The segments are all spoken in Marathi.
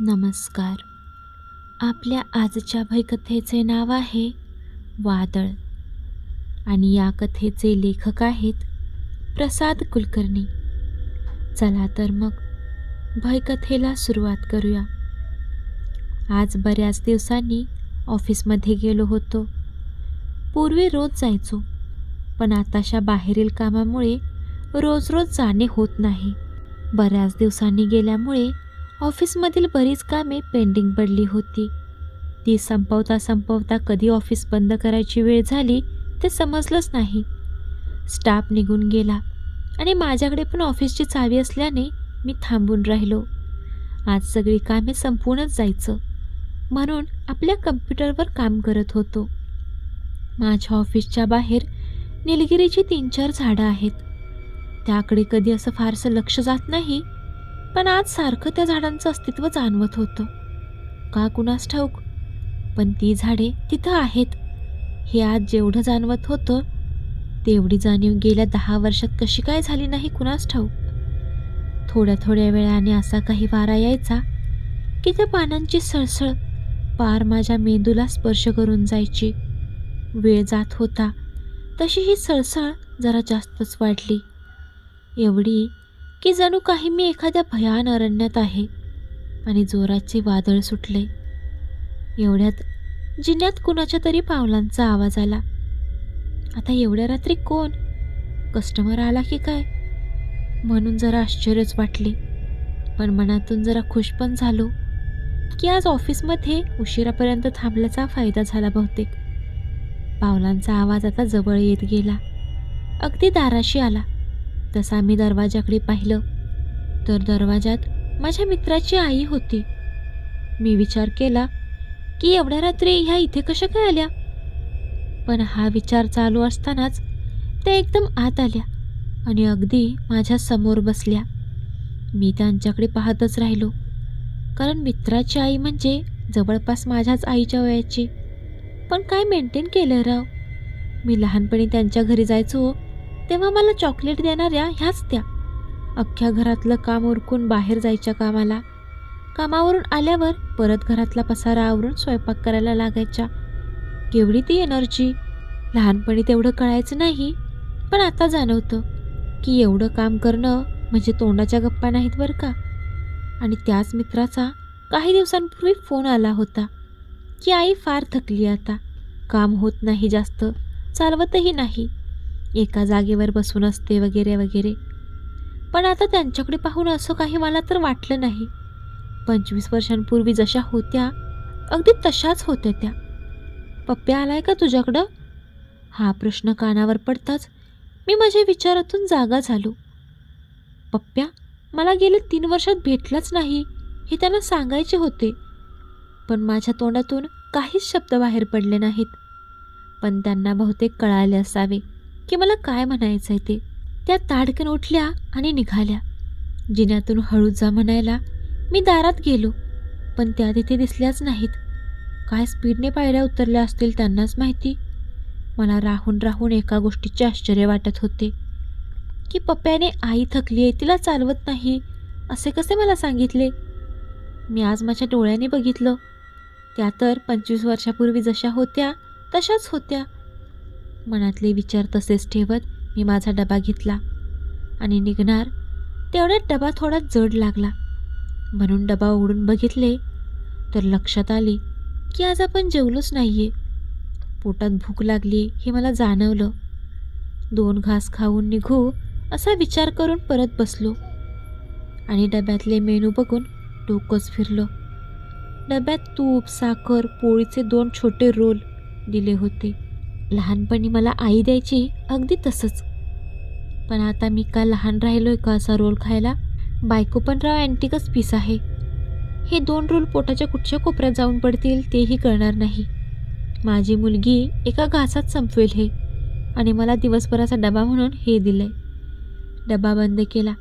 नमस्कार. आपल्या आजच्या भयकथेचे नाव आहे वादळ आणि या कथेचे लेखक आहेत प्रसाद कुलकर्णी. चला तर मग भयकथेला सुरुवात करूया. आज बऱ्याच दिवसांनी ऑफिसमध्ये गेलो होतो. पूर्वी रोज जायचो, पण आताशा बाहेरील कामामुळे रोज रोज जाणे होत नाही. बऱ्याच दिवसांनी गेल्यामुळे ऑफिसमधील बरीच कामे पेंडिंग पडली होती. ती संपवता कधी ऑफिस बंद करायची वेळ झाली ते समजलंच नाही. स्टाफ निघून गेला आणि माझ्याकडे पण ऑफिसची चावी असल्याने मी थांबून राहिलो. आज सगळी कामे संपूनच जायचं म्हणून आपल्या कम्प्युटरवर काम करत होतो. माझ्या ऑफिसच्या बाहेर निलगिरीची 3-4 झाडं आहेत. त्याकडे कधी असं फारसं लक्ष जात नाही, पण आज सारखं त्या झाडांचं अस्तित्व जाणवत होतं. का कुणास ठाऊक, पण ती झाडे तिथं आहेत हे आज जेवढं जाणवत होतं तेवढी जाणीव गेल्या 10 वर्षात कशी काय झाली नाही कुणास ठाऊक. थोड्या वेळाने असा काही वारा यायचा की त्या पानांची सळसळ पार माझ्या मेंदूला स्पर्श करून जायची. वेळ जात होता तशी ही सळसळ जरा जास्तच वाढली, एवढी की जणू काही मी एखाद्या भयान अरण्यात आहे आणि जोराचे वादळ सुटले. एवढ्यात जिन्यात कुणाच्या तरी पावलांचा आवाज आला. आता एवढ्या रात्री कोण? कस्टमर आला की काय म्हणून जरा आश्चर्यच वाटले, पण मनातून जरा खुश पण झालो की आज ऑफिसमध्ये उशिरापर्यंत थांबल्याचा फायदा झाला बहुतेक. पावलांचा आवाज आता जवळ येत गेला, अगदी दाराशी आला. तसा मी दरवाजाकडे पाहिलं तर दरवाजात माझ्या मित्राची आई होती. मी विचार केला की एवढ्या रात्री ह्या इथे कशा काय आल्या, पण हा विचार चालू असतानाच त्या एकदम आत आल्या आणि अगदी माझ्या समोर बसल्या. मी त्यांच्याकडे पाहतच राहिलो, कारण मित्राची आई म्हणजे जवळपास माझ्याच आईच्या वयाची. पण काय मेंटेन केलं राव. मी लहानपणी त्यांच्या घरी जायचो तेव्हा मला चॉकलेट देणाऱ्या ह्याच त्या. अख्ख्या घरातलं काम उरकून बाहेर जायच्या कामाला. कामावरून आल्यावर परत घरातला पसारा आवरून स्वयंपाक करायला लागायच्या. केवढी ती एनर्जी. लहानपणी तेवढं कळायचं नाही, पण आता जाणवतं की एवढं काम करणं म्हणजे तोंडाच्या गप्पा नाहीत बरं का. आणि त्याच मित्राचा काही दिवसांपूर्वी फोन आला होता की आई फार थकली, आता काम होत नाही, जास्त चालवतही नाही, एका जागेवर बसून असते वगैरे वगैरे. पण आता त्यांच्याकडे पाहून असं काही मला तर वाटलं नाही. 25 वर्षांपूर्वी जशा होत्या अगदी तशाच होत्या त्या. पप्प्या आलाय का तुझ्याकडं? हा प्रश्न कानावर पडताच मी माझ्या विचारातून जागा झालो. पप्प्या मला गेले 3 वर्षात भेटलाच नाही हे त्यांना सांगायचे होते, पण माझ्या तोंडातून काहीच शब्द बाहेर पडले नाहीत. पण त्यांना बहुतेक कळाले असावे की मला काय म्हणायचंय ते. त्या ताडकन उठल्या आणि निघाल्या. जिन्यातून हळू जा म्हणायला मी दारात गेलो, पण त्या तिथे दिसल्याच नाहीत. काय स्पीडने पायऱ्या उतरल्या असतील त्यांनाच माहिती. मला राहून एका गोष्टीचे आश्चर्य वाटत होते की पप्प्याने आई थकली आहे, तिला चालवत नाही असे कसे मला सांगितले. मी आज माझ्या डोळ्याने बघितलं, त्या तर 25 वर्षापूर्वी जशा होत्या तशाच होत्या. मनातले विचार तसेच ठेवत मी माझा डबा घेतला आणि निघणार तेवढ्यात डबा थोडा जड लागला. म्हणून डबा उघडून बघितले तर लक्षात आले की आज आपण जेवलोच नाहीये. पोटात भूक लागली हे मला जाणवलं. 2 घास खाऊन निघू असा विचार करून परत बसलो आणि डब्यातले मेनू बघून डोकंच फिरलं. डब्यात तूप, साखर, पोळीचे 2 छोटे रोल दिले होते. लहानपणी मला आई द्यायची अगदी तसंच, पण आता मी का लहान राहिलोय का असा रोल खायला. बायको पण राव अँटिकच पीस आहे. हे 2 रोल पोटाच्या कुठच्या कोपऱ्यात जाऊन पडतील तेही कळणार नाही. माझी मुलगी एका घासात संपवेल हे, आणि मला दिवसभराचा डबा म्हणून हे दिलंय. डबा बंद केला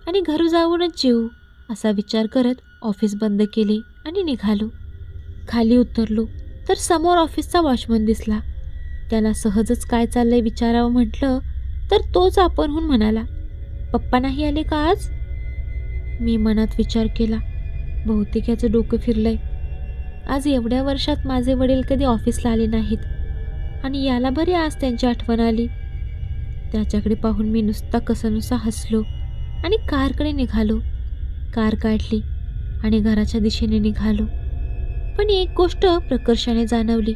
आणि घरी जाऊनच जेवू असा विचार करत ऑफिस बंद केले आणि निघालो. खाली उतरलो तर समोर ऑफिसचा वॉचमन दिसला. त्याला सहजच काय चाललंय विचारावं म्हटलं तर तोच आपणहून म्हणाला, पप्पा नाही आले का आज? मी मनात विचार केला, बहुतेक याचं डोकं फिरलंय. आज एवढ्या वर्षात माझे वडील कधी ऑफिसला आले नाहीत आणि याला बरी आज त्यांची आठवण आली. त्याच्याकडे पाहून मी नुसता कसानुसा हसलो आणि कारकडे निघालो. कार काढली आणि घराच्या दिशेने निघालो. पण एक गोष्ट प्रकर्षाने जाणवली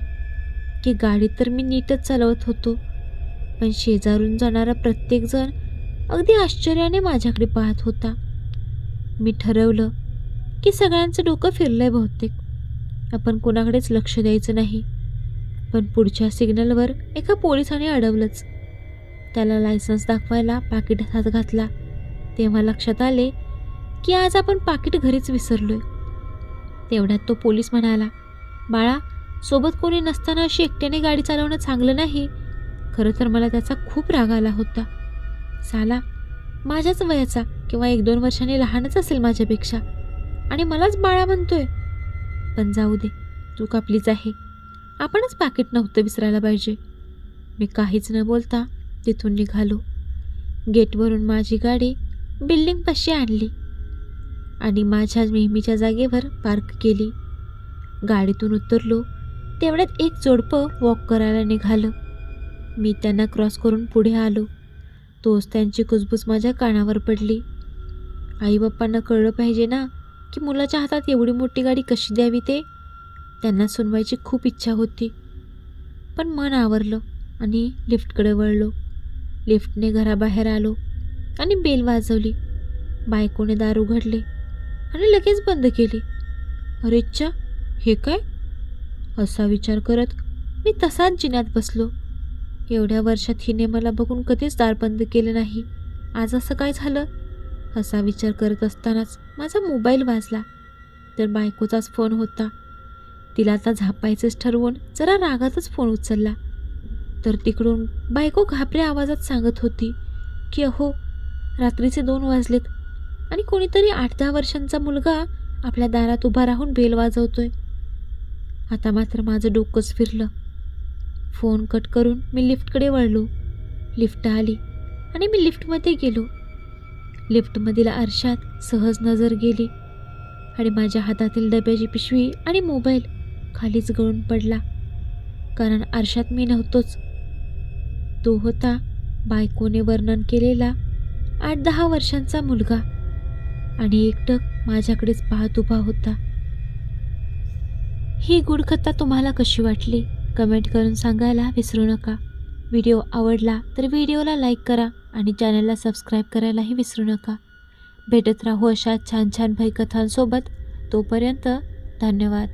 की गाडी तर मी नीटच चालवत होतो, पण शेजारून जाणारा प्रत्येकजण अगदी आश्चर्याने माझ्याकडे पाहत होता. मी ठरवलं की सगळ्यांचं डोकं फिरलंय बहुतेक, आपण कोणाकडेच लक्ष द्यायचं नाही. पण पुढच्या सिग्नलवर एका पोलिसाने अडवलंच. त्याला लायसन्स दाखवायला पाकिट हातात घातला तेव्हा लक्षात आले की आज आपण पाकिट घरीच विसरलोय. तेवढ्यात तो पोलीस म्हणाला, बाळा, सोबत कोणी नसताना अशी एकट्याने गाडी चालवणं चांगलं नाही. खरं तर मला त्याचा खूप राग आला होता. साला, माझ्याच वयाचा किंवा 1-2 वर्षांनी लहानच असेल माझ्यापेक्षा आणि मलाच बाळा म्हणतोय. पण जाऊ दे, चूक आपलीच आहे. आपणच पाकिट नव्हतं विसरायला पाहिजे. मी काहीच न बोलता तिथून निघालो. गेटवरून माझी गाडी बिल्डिंगपाशी आणली आणि माझ्या नेहमीच्या जागेवर पार्क केली. गाडीतून उतरलो तेवढ्यात एक जोडपं वॉक करायला निघालं. मी त्यांना क्रॉस करून पुढे आलो. तोच त्यांची कुजबूज माझ्या कानावर पडली. आईबाप्पांना कळलं पाहिजे ना की मुलाच्या हातात एवढी मोठी गाडी कशी द्यावी ते. त्यांना सुनवायची खूप इच्छा होती, पण मन आवरलं आणि लिफ्टकडे वळलो. लिफ्टने घराबाहेर आलो आणि बेल वाजवली. बायकोने दार उघडले आणि लगेच बंद केली. अरेच्चा, हे काय? असा विचार करत मी तसाच जिन्यात बसलो. एवढ्या वर्षात हिने मला बघून कधीच दार बंद केलं नाही. आज असं काय झालं? असा विचार करत असतानाच माझा मोबाईल वाजला. तर बायकोचाच फोन होता. तिला आता झापायचंच ठरवून जरा रागातच फोन उचलला. तर तिकडून बायको घाबऱ्या आवाजात सांगत होती की अहो, रात्रीचे 2 वाजलेत आणि कोणीतरी 8-10 वर्षांचा मुलगा आपल्या दारात उभा राहून बेल वाजवतोय. आता मात्र माझं डोकंच फिरलं. फोन कट करून मी लिफ्टकडे वळलो. लिफ्ट आली आणि मी लिफ्टमध्ये गेलो. लिफ्टमधील आरशात सहज नजर गेली आणि माझ्या हातातील डब्याची पिशवी आणि मोबाईल खालीच गळून पडला. कारण आरशात मी नव्हतोच. तो होता बायकोने वर्णन केलेला 8-10 वर्षांचा मुलगा आणि एकटक माझ्याकडेच पाहत उभा होता. ही गूढकथा तुम्हाला कशी वाटली कमेंट करून सांगायला विसरू नका. व्हिडिओ आवडला तर व्हिडिओला लाईक करा आणि चॅनलला सबस्क्राईब करायलाही विसरू नका. भेटत राहू अशा छान छान भयकथांसोबत. तोपर्यंत धन्यवाद.